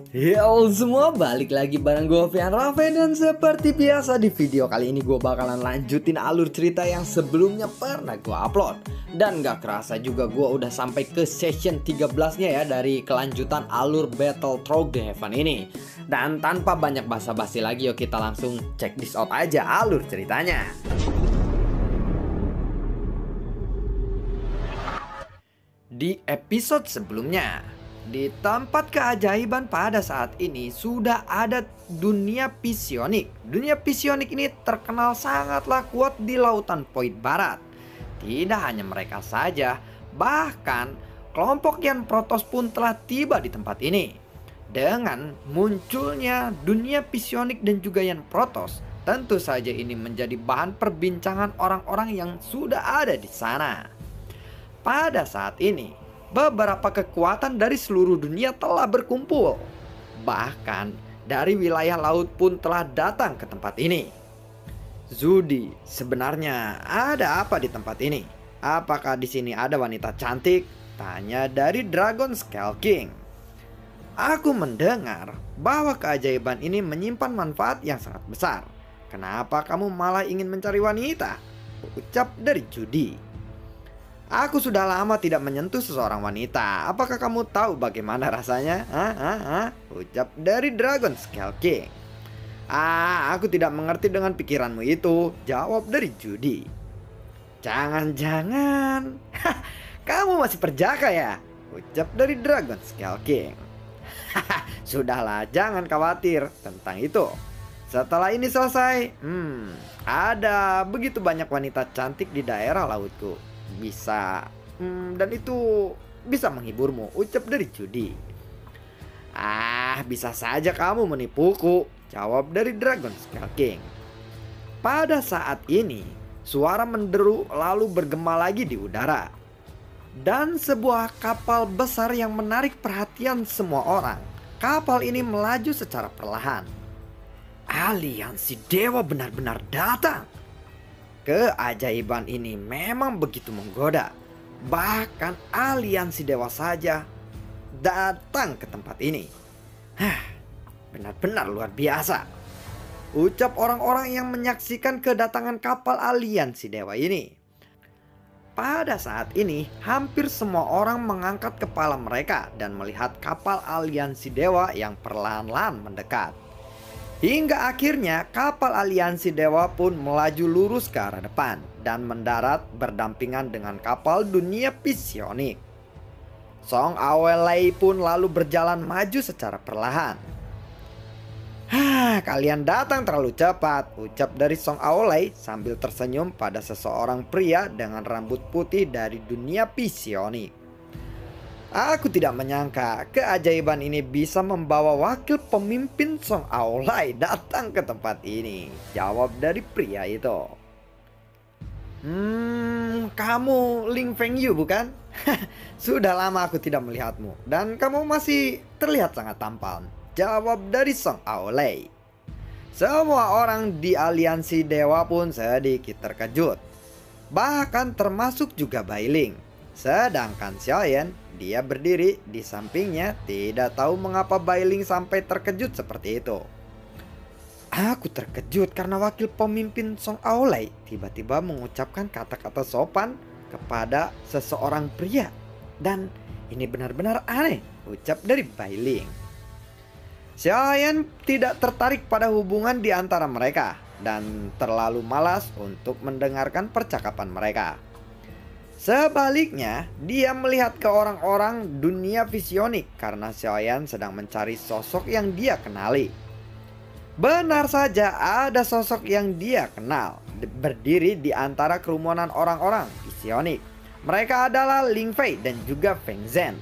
Yo semua, balik lagi bareng gue Fian Rafe. Dan seperti biasa di video kali ini gue bakalan lanjutin alur cerita yang sebelumnya pernah gue upload. Dan gak kerasa juga gue udah sampai ke session 13 nya ya dari kelanjutan alur Battle Through the Heaven ini. Dan tanpa banyak basa-basi lagi, yuk kita langsung check this out aja alur ceritanya. Di episode sebelumnya, di tempat keajaiban pada saat ini sudah ada dunia psionik. Dunia psionik ini terkenal sangatlah kuat di lautan Void Barat. Tidak hanya mereka saja, bahkan kelompok Yan Protoss pun telah tiba di tempat ini. Dengan munculnya dunia psionik dan juga Yan Protoss, tentu saja ini menjadi bahan perbincangan orang-orang yang sudah ada di sana. Pada saat ini, beberapa kekuatan dari seluruh dunia telah berkumpul. Bahkan dari wilayah laut pun telah datang ke tempat ini. Zudi, sebenarnya ada apa di tempat ini? Apakah di sini ada wanita cantik? Tanya dari Dragon Scale King. Aku mendengar bahwa keajaiban ini menyimpan manfaat yang sangat besar. Kenapa kamu malah ingin mencari wanita? Ucap dari Judy. Aku sudah lama tidak menyentuh seseorang wanita. Apakah kamu tahu bagaimana rasanya? Ucap dari Dragon Scale King. Aku tidak mengerti dengan pikiranmu itu. Jawab dari Judy. Jangan-jangan kamu masih perjaka ya? Ucap dari Dragon Scale King. Sudahlah, jangan khawatir tentang itu. Setelah ini selesai, ada begitu banyak wanita cantik di daerah lautku. Dan itu bisa menghiburmu, ucap dari Judy. Bisa saja kamu menipuku, jawab dari Dragon Scale King. Pada saat ini, suara menderu lalu bergema lagi di udara. Dan sebuah kapal besar yang menarik perhatian semua orang. Kapal ini melaju secara perlahan. Aliansi Dewa benar-benar datang. Keajaiban ini memang begitu menggoda. Bahkan aliansi dewa saja datang ke tempat ini. Benar-benar luar biasa, ucap orang-orang yang menyaksikan kedatangan kapal aliansi dewa ini. Pada saat ini, hampir semua orang mengangkat kepala mereka dan melihat kapal aliansi dewa yang perlahan-lahan mendekat. Hingga akhirnya kapal aliansi dewa pun melaju lurus ke arah depan dan mendarat berdampingan dengan kapal dunia psionik. Song Aolei pun lalu berjalan maju secara perlahan. Kalian datang terlalu cepat, ucap dari Song Aolei sambil tersenyum pada seseorang pria dengan rambut putih dari dunia psionik. Aku tidak menyangka keajaiban ini bisa membawa wakil pemimpin Song Aolei datang ke tempat ini, jawab dari pria itu. Kamu Ling Fengyu bukan? Sudah lama aku tidak melihatmu dan kamu masih terlihat sangat tampan, jawab dari Song Aolei. Semua orang di aliansi dewa pun sedikit terkejut, bahkan termasuk juga Bai Ling. Sedangkan Xiaoyan, dia berdiri di sampingnya, tidak tahu mengapa Bai Ling sampai terkejut seperti itu. Aku terkejut karena wakil pemimpin Song Aolei tiba-tiba mengucapkan kata-kata sopan kepada seseorang pria. Dan ini benar-benar aneh, ucap dari Bai Ling. Xiaoyan tidak tertarik pada hubungan di antara mereka dan terlalu malas untuk mendengarkan percakapan mereka. Sebaliknya, dia melihat ke orang-orang dunia visionik karena Xiaoyan sedang mencari sosok yang dia kenali. Benar saja, ada sosok yang dia kenal berdiri di antara kerumunan orang-orang visionik. Mereka adalah Ling Fei dan juga Feng Zhen.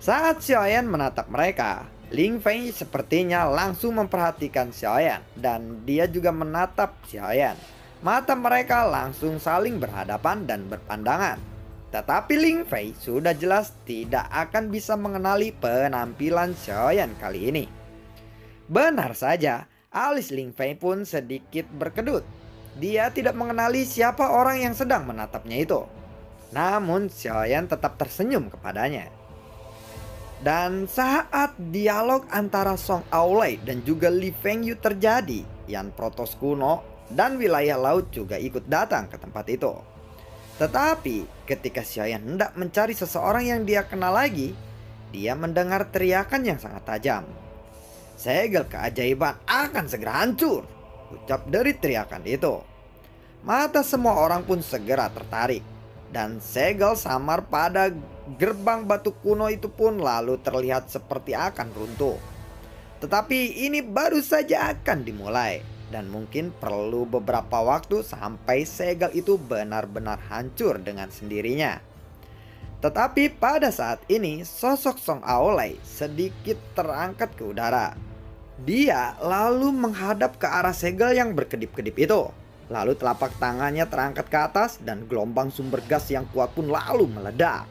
Saat Xiaoyan menatap mereka, Ling Fei sepertinya langsung memperhatikan Xiaoyan dan dia juga menatap Xiaoyan. Mata mereka langsung saling berhadapan dan berpandangan. Tetapi Ling Fei sudah jelas tidak akan bisa mengenali penampilan Xiaoyan kali ini. Benar saja, alis Ling Fei pun sedikit berkedut. Dia tidak mengenali siapa orang yang sedang menatapnya itu. Namun Xiaoyan tetap tersenyum kepadanya. Dan saat dialog antara Song Aolai dan juga Li Fengyu terjadi, Yan Protos kuno dan wilayah laut juga ikut datang ke tempat itu. Tetapi ketika Xiaoyan hendak mencari seseorang yang dia kenal lagi, dia mendengar teriakan yang sangat tajam. "Segel keajaiban akan segera hancur," ucap dari teriakan itu. Mata semua orang pun segera tertarik, dan segel samar pada gerbang batu kuno itu pun lalu terlihat seperti akan runtuh. Tetapi ini baru saja akan dimulai, dan mungkin perlu beberapa waktu sampai segel itu benar-benar hancur dengan sendirinya. Tetapi pada saat ini sosok Song Aolai sedikit terangkat ke udara. Dia lalu menghadap ke arah segel yang berkedip-kedip itu. Lalu telapak tangannya terangkat ke atas dan gelombang sumber gas yang kuat pun lalu meledak.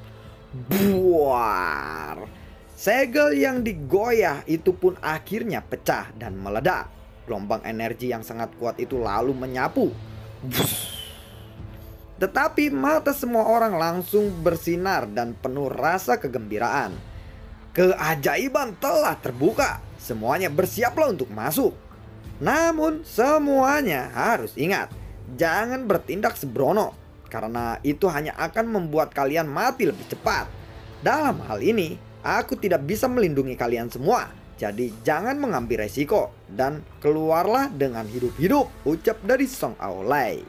Buar! Segel yang digoyah itu pun akhirnya pecah dan meledak. Gelombang energi yang sangat kuat itu lalu menyapu. Tetapi mata semua orang langsung bersinar dan penuh rasa kegembiraan. Keajaiban telah terbuka. Semuanya bersiaplah untuk masuk. Namun semuanya harus ingat, jangan bertindak sembrono, karena itu hanya akan membuat kalian mati lebih cepat. Dalam hal ini, aku tidak bisa melindungi kalian semua. Jadi jangan mengambil resiko dan keluarlah dengan hidup-hidup, ucap dari Song Aolai.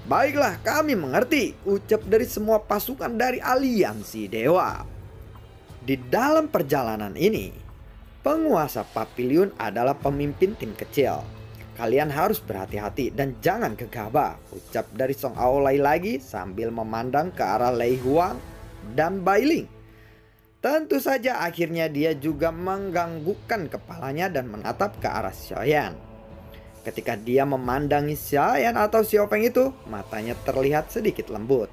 Baiklah, kami mengerti, ucap dari semua pasukan dari aliansi dewa. Di dalam perjalanan ini, penguasa Papiliun adalah pemimpin tim kecil. Kalian harus berhati-hati dan jangan gegabah, ucap dari Song Aolai lagi sambil memandang ke arah Lei Huang dan Bailing. Tentu saja akhirnya dia juga mengganggukan kepalanya dan menatap ke arah Xiaoyan. Ketika dia memandangi Xiaoyan atau Xiaopeng itu, matanya terlihat sedikit lembut.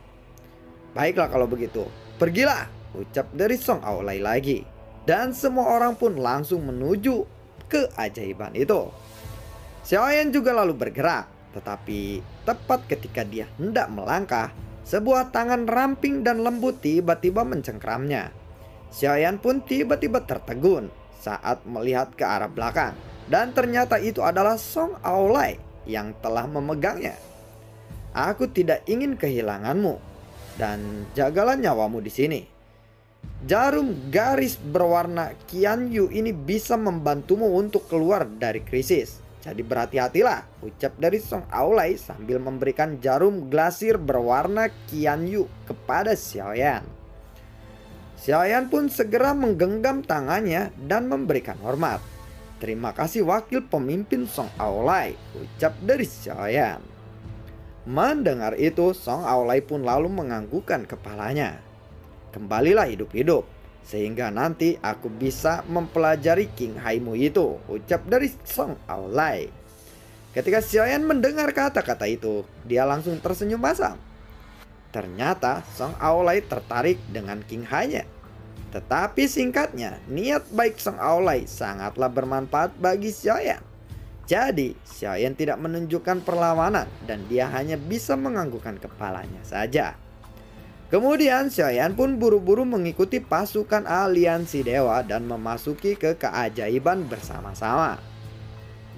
Baiklah kalau begitu, pergilah, ucap dari Song Aolai lagi. Dan semua orang pun langsung menuju keajaiban itu. Xiaoyan juga lalu bergerak, tetapi tepat ketika dia hendak melangkah, sebuah tangan ramping dan lembut tiba-tiba mencengkramnya. Xiaoyan pun tiba-tiba tertegun saat melihat ke arah belakang, dan ternyata itu adalah Song Aolai yang telah memegangnya. "Aku tidak ingin kehilanganmu, dan jagalah nyawamu di sini. Jarum garis berwarna Qianyu ini bisa membantumu untuk keluar dari krisis. Jadi berhati-hatilah," ucap dari Song Aolai sambil memberikan jarum glasir berwarna Qianyu kepada Xiaoyan. Xiaoyan pun segera menggenggam tangannya dan memberikan hormat. "Terima kasih wakil pemimpin Song Aolai," ucap dari Xiaoyan. Mendengar itu, Song Aolai pun lalu menganggukkan kepalanya. "Kembalilah hidup-hidup, sehingga nanti aku bisa mempelajari King Haimu itu," ucap dari Song Aolai. Ketika Xiaoyan mendengar kata-kata itu, dia langsung tersenyum masam. Ternyata Song Aolai tertarik dengan King Hai-nya. Tetapi singkatnya, niat baik Song Aolai sangatlah bermanfaat bagi Xiaoyan. Jadi Xiaoyan tidak menunjukkan perlawanan dan dia hanya bisa menganggukkan kepalanya saja. Kemudian Xiaoyan pun buru-buru mengikuti pasukan aliansi dewa dan memasuki ke keajaiban bersama-sama.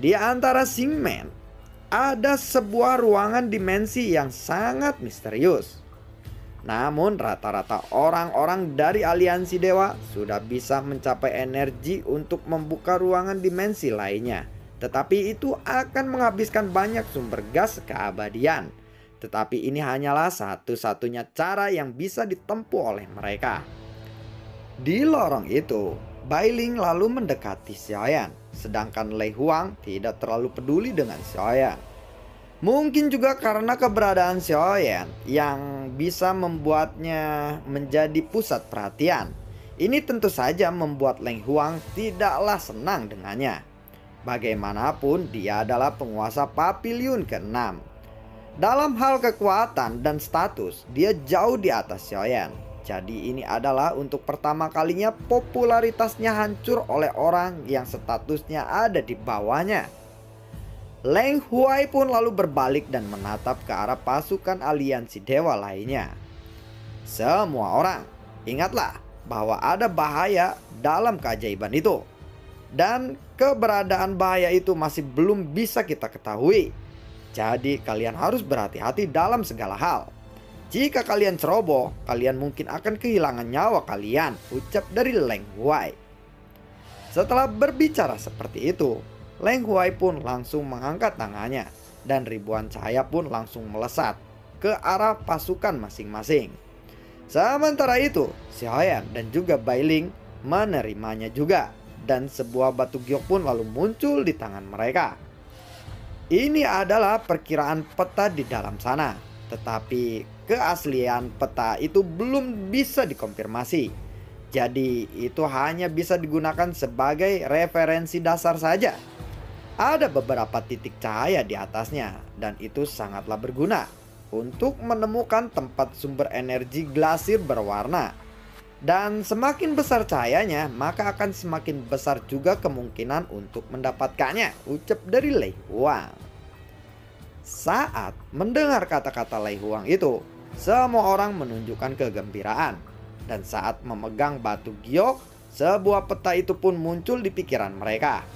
Di antara Xingmen ada sebuah ruangan dimensi yang sangat misterius. Namun rata-rata orang-orang dari aliansi dewa sudah bisa mencapai energi untuk membuka ruangan dimensi lainnya. Tetapi itu akan menghabiskan banyak sumber gas keabadian. Tetapi ini hanyalah satu-satunya cara yang bisa ditempuh oleh mereka. Di lorong itu, Bailing lalu mendekati Xiaoyan, sedangkan Lei Huang tidak terlalu peduli dengan Xiaoyan. Mungkin juga karena keberadaan Xiaoyan yang bisa membuatnya menjadi pusat perhatian. Ini tentu saja membuat Lei Huang tidaklah senang dengannya. Bagaimanapun dia adalah penguasa Papiliun ke-6. Dalam hal kekuatan dan status, dia jauh di atas Xiaoyan. Jadi ini adalah untuk pertama kalinya popularitasnya hancur oleh orang yang statusnya ada di bawahnya. Leng Huai pun lalu berbalik dan menatap ke arah pasukan aliansi dewa lainnya. "Semua orang, ingatlah, bahwa ada bahaya dalam keajaiban itu. Dan keberadaan bahaya itu masih belum bisa kita ketahui. Jadi kalian harus berhati-hati dalam segala hal. Jika kalian ceroboh, kalian mungkin akan kehilangan nyawa kalian, ucap dari Leng Huai. Setelah berbicara seperti itu, Leng Huai pun langsung mengangkat tangannya dan ribuan cahaya pun langsung melesat ke arah pasukan masing-masing. Sementara itu, Xiaoyan dan juga Bai Ling menerimanya juga, dan sebuah batu giok pun lalu muncul di tangan mereka. Ini adalah perkiraan peta di dalam sana, tetapi keaslian peta itu belum bisa dikonfirmasi. Jadi itu hanya bisa digunakan sebagai referensi dasar saja. Ada beberapa titik cahaya di atasnya, dan itu sangatlah berguna untuk menemukan tempat sumber energi glasir berwarna. Dan semakin besar cahayanya, maka akan semakin besar juga kemungkinan untuk mendapatkannya, ucap dari Lei Huang. Saat mendengar kata-kata Lei Huang itu, semua orang menunjukkan kegembiraan. Dan saat memegang batu giok, sebuah peta itu pun muncul di pikiran mereka.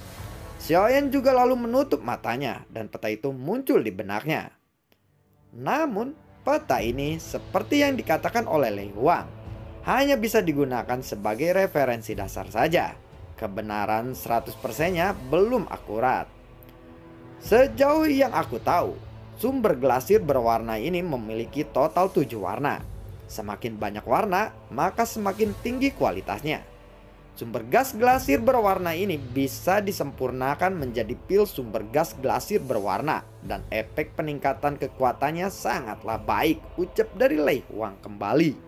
Xiaoyan juga lalu menutup matanya dan peta itu muncul di benaknya. Namun peta ini seperti yang dikatakan oleh Lei Huang, hanya bisa digunakan sebagai referensi dasar saja. Kebenaran 100%-nya belum akurat. Sejauh yang aku tahu, sumber glasir berwarna ini memiliki total 7 warna. Semakin banyak warna, maka semakin tinggi kualitasnya. Sumber gas glasir berwarna ini bisa disempurnakan menjadi pil sumber gas glasir berwarna, dan efek peningkatan kekuatannya sangatlah baik, ucap dari Lei Huang kembali.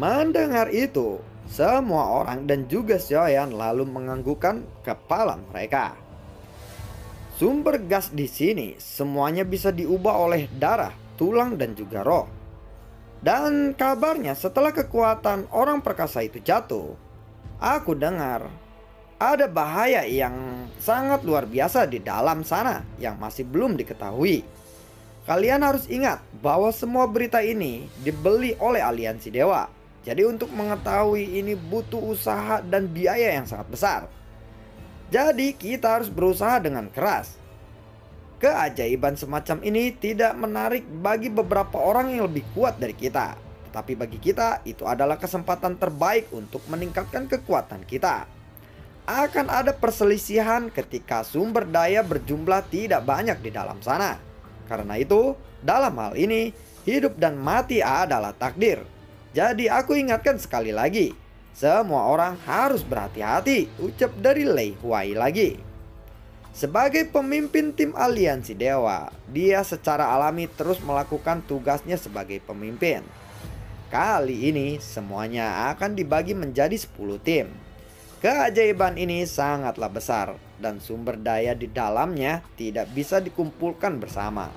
Mendengar itu, semua orang dan juga Xiaoyan lalu menganggukkan kepala mereka. Sumber gas di sini semuanya bisa diubah oleh darah, tulang dan juga roh. Dan kabarnya setelah kekuatan orang perkasa itu jatuh, aku dengar ada bahaya yang sangat luar biasa di dalam sana yang masih belum diketahui. Kalian harus ingat bahwa semua berita ini dibeli oleh aliansi dewa. Jadi untuk mengetahui ini butuh usaha dan biaya yang sangat besar. Jadi kita harus berusaha dengan keras. Keajaiban semacam ini tidak menarik bagi beberapa orang yang lebih kuat dari kita. Tetapi bagi kita itu adalah kesempatan terbaik untuk meningkatkan kekuatan kita. Akan ada perselisihan ketika sumber daya berjumlah tidak banyak di dalam sana. Karena itu, dalam hal ini, hidup dan mati adalah takdir. Jadi aku ingatkan sekali lagi, semua orang harus berhati-hati, ucap dari Lei Huai lagi. Sebagai pemimpin tim aliansi dewa, dia secara alami terus melakukan tugasnya sebagai pemimpin. Kali ini semuanya akan dibagi menjadi 10 tim. Keajaiban ini sangatlah besar dan sumber daya di dalamnya tidak bisa dikumpulkan bersama.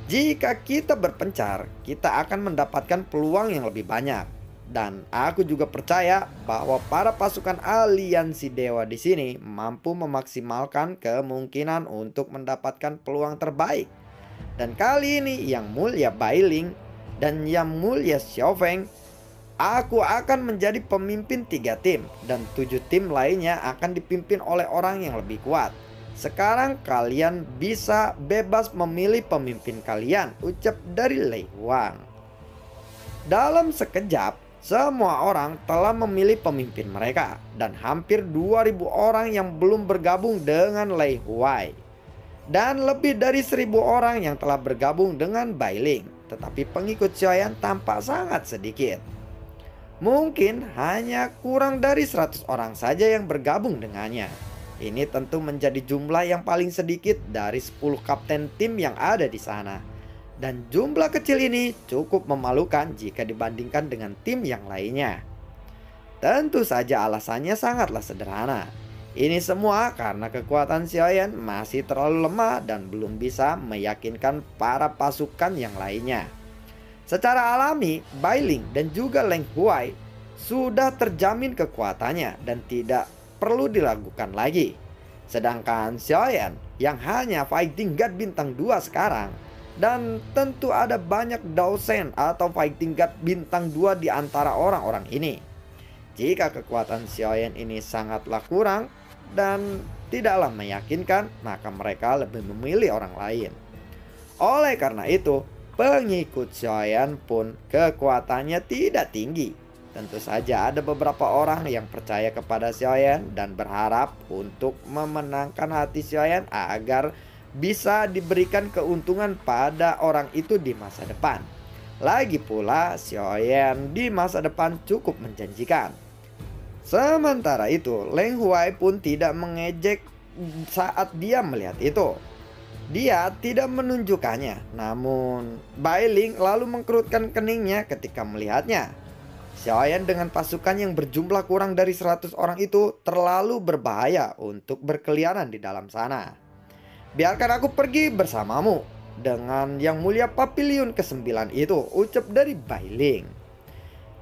Jika kita berpencar, kita akan mendapatkan peluang yang lebih banyak. Dan aku juga percaya bahwa para pasukan aliansi dewa di sini mampu memaksimalkan kemungkinan untuk mendapatkan peluang terbaik. Dan kali ini Yang Mulia Bai Ling dan Yang Mulia Xiao Feng, aku akan menjadi pemimpin 3 tim dan 7 tim lainnya akan dipimpin oleh orang yang lebih kuat. Sekarang kalian bisa bebas memilih pemimpin kalian, ucap dari Lei Huang. Dalam sekejap, semua orang telah memilih pemimpin mereka, dan hampir 2000 orang yang belum bergabung dengan Lei Huai. Dan lebih dari 1000 orang yang telah bergabung dengan Bai Ling, tetapi pengikut Xiaoyan tampak sangat sedikit. Mungkin hanya kurang dari 100 orang saja yang bergabung dengannya. Ini tentu menjadi jumlah yang paling sedikit dari 10 kapten tim yang ada di sana. Dan jumlah kecil ini cukup memalukan jika dibandingkan dengan tim yang lainnya. Tentu saja alasannya sangatlah sederhana. Ini semua karena kekuatan Xiaoyan masih terlalu lemah dan belum bisa meyakinkan para pasukan yang lainnya. Secara alami, Bai Ling dan juga Leng Huai sudah terjamin kekuatannya dan tidak perlu diragukan lagi. Sedangkan Xiaoyan yang hanya fighting god bintang 2 sekarang, Dan tentu ada banyak dosen atau fighting god bintang 2 di antara orang-orang ini. Jika kekuatan Xiaoyan ini sangatlah kurang dan tidaklah meyakinkan, maka mereka lebih memilih orang lain. Oleh karena itu, pengikut Xiaoyan pun kekuatannya tidak tinggi. Tentu saja ada beberapa orang yang percaya kepada Xiaoyan dan berharap untuk memenangkan hati Xiaoyan agar bisa diberikan keuntungan pada orang itu di masa depan. Lagi pula, Xiaoyan di masa depan cukup menjanjikan. Sementara itu, Leng Huai pun tidak mengejek saat dia melihat itu. Dia tidak menunjukkannya, namun Bai Ling lalu mengkerutkan keningnya ketika melihatnya. Xiaoyan dengan pasukan yang berjumlah kurang dari 100 orang itu terlalu berbahaya untuk berkeliaran di dalam sana. Biarkan aku pergi bersamamu dengan yang mulia Papiliun ke-9 itu, ucap dari Bai Ling.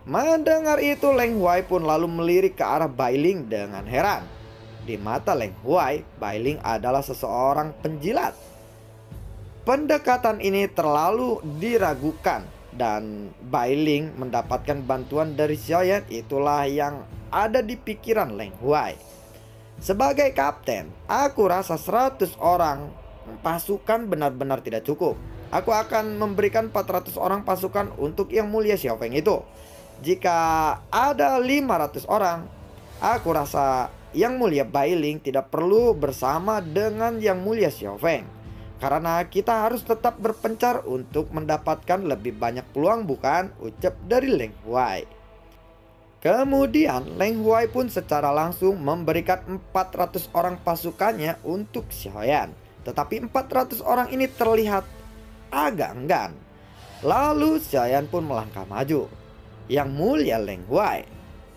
Mendengar itu, Leng Huai pun lalu melirik ke arah Bai Ling dengan heran. Di mata Leng Huai, Bai Ling adalah seseorang penjilat. Pendekatan ini terlalu diragukan dan Bai Ling mendapatkan bantuan dari Xiaoyan. Itulah yang ada di pikiran Leng Huai. Sebagai kapten, aku rasa 100 orang pasukan benar-benar tidak cukup. Aku akan memberikan 400 orang pasukan untuk yang mulia Xiao Feng itu. Jika ada 500 orang, aku rasa yang mulia Bai Ling tidak perlu bersama dengan yang mulia Xiao Feng. Karena kita harus tetap berpencar untuk mendapatkan lebih banyak peluang, bukan? Ucap dari Leng Huai. Kemudian Leng Huai pun secara langsung memberikan 400 orang pasukannya untuk Xiaoyan. Tetapi 400 orang ini terlihat agak enggan. Lalu Xiaoyan pun melangkah maju. Yang mulia Leng Huai,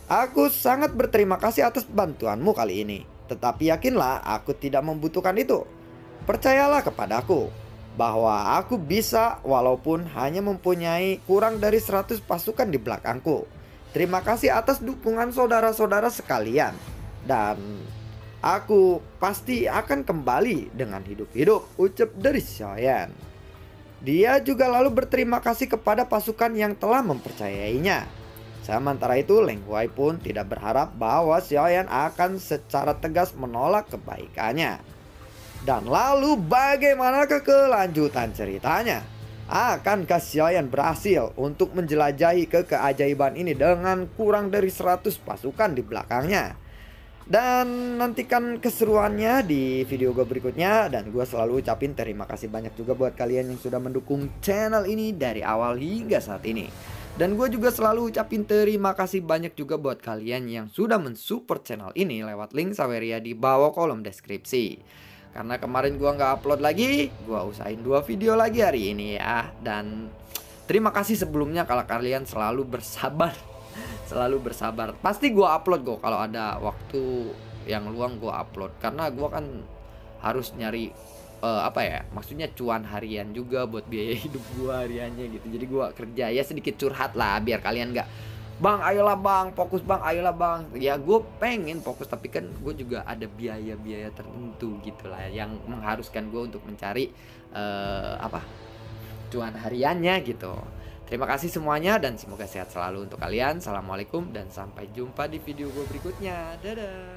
aku sangat berterima kasih atas bantuanmu kali ini. Tetapi yakinlah aku tidak membutuhkan itu. Percayalah kepadaku bahwa aku bisa walaupun hanya mempunyai kurang dari 100 pasukan di belakangku. Terima kasih atas dukungan saudara-saudara sekalian. Dan aku pasti akan kembali dengan hidup-hidup, ucap dari Xiaoyan. Dia juga lalu berterima kasih kepada pasukan yang telah mempercayainya. Sementara itu, Leng Huai pun tidak berharap bahwa Xiaoyan akan secara tegas menolak kebaikannya. Dan lalu bagaimanakah kelanjutan ceritanya? Akankah Xiaoyan berhasil untuk menjelajahi keajaiban ini dengan kurang dari 100 pasukan di belakangnya? Dan nantikan keseruannya di video gue berikutnya. Dan gue selalu ucapin terima kasih banyak juga buat kalian yang sudah mendukung channel ini dari awal hingga saat ini. Dan gue juga selalu ucapin terima kasih banyak juga buat kalian yang sudah mensupport channel ini lewat link Saweria di bawah kolom deskripsi. Karena kemarin gua nggak upload lagi, gua usahain 2 video lagi hari ini ya. Dan terima kasih sebelumnya kalau kalian selalu bersabar. Selalu bersabar. Pasti gua upload kok kalau ada waktu yang luang gua upload. Karena gua kan harus nyari maksudnya cuan harian juga buat biaya hidup gua hariannya gitu. Jadi gua kerja ya sedikit curhat lah biar kalian nggak, Bang ayolah bang, fokus bang, ayolah bang. Ya gue pengen fokus, tapi kan gue juga ada biaya-biaya tertentu gitu lah yang mengharuskan gue untuk mencari cuan hariannya gitu. Terima kasih semuanya dan semoga sehat selalu untuk kalian. Assalamualaikum dan sampai jumpa di video gue berikutnya. Dadah.